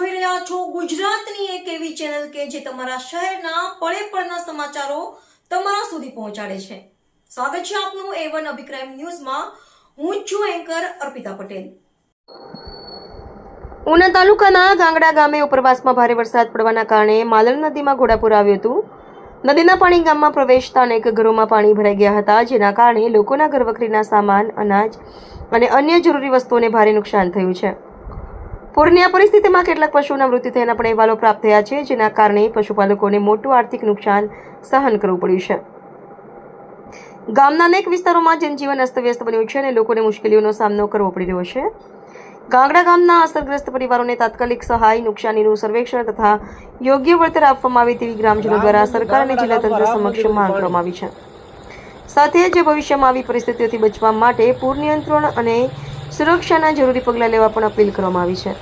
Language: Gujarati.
જોઈ રહ્યા છો ગુજરાતની એક એવી ચેનલ કે જે તમારા શહેરના પળે પળના સમાચારો તમારા સુધી પહોંચાડે છે। સ્વાગત છે આપનું A1 અભિક્રાઇમ ન્યૂઝમાં। હું છું એન્કર અર્પિતા પટેલ। ઉના તાલુકાના ગાંગડા ગામે ઉપરવાસમાં ભારે વરસાદ પડવાના કારણે માલણ નદીમાં ઘોડાપૂર આવ્યું હતું। નદીના પાણી ગામમાં પ્રવેશતા અનેક ઘરોમાં પાણી ભરાઈ ગયા હતા, જેના કારણે લોકોના ઘરવખરીના સામાન, અનાજ અને અન્ય જરૂરી વસ્તુઓને ભારે નુકસાન થયું છે। પૂરની આ પરિસ્થિતિમાં કેટલાક પશુઓના મૃત્યુ થયાના પણ અહેવાલો પ્રાપ્ત થયા છે, જેના કારણે પશુપાલકોને મોટું આર્થિક નુકસાન સહન કરવું પડ્યું છે। ગામના અનેક વિસ્તારોમાં જનજીવન અસ્તવ્યસ્ત બન્યું છે અને લોકોને મુશ્કેલીઓનો સામનો કરવો પડી રહ્યો છે। ગાંગડા ગામના અસરગ્રસ્ત પરિવારોને તાત્કાલિક સહાય, નુકસાનીનું સર્વેક્ષણ તથા યોગ્ય વળતર આપવામાં આવે તેવી ગ્રામજનો દ્વારા સરકાર અને જિલ્લા તંત્ર સમક્ષ માંગ કરવામાં આવી છે। સાથે જ ભવિષ્યમાં આવી પરિસ્થિતિઓથી બચવા માટે પૂર નિયંત્રણ અને સુરક્ષાના જરૂરી પગલાં લેવા પણ અપીલ કરવામાં આવી છે।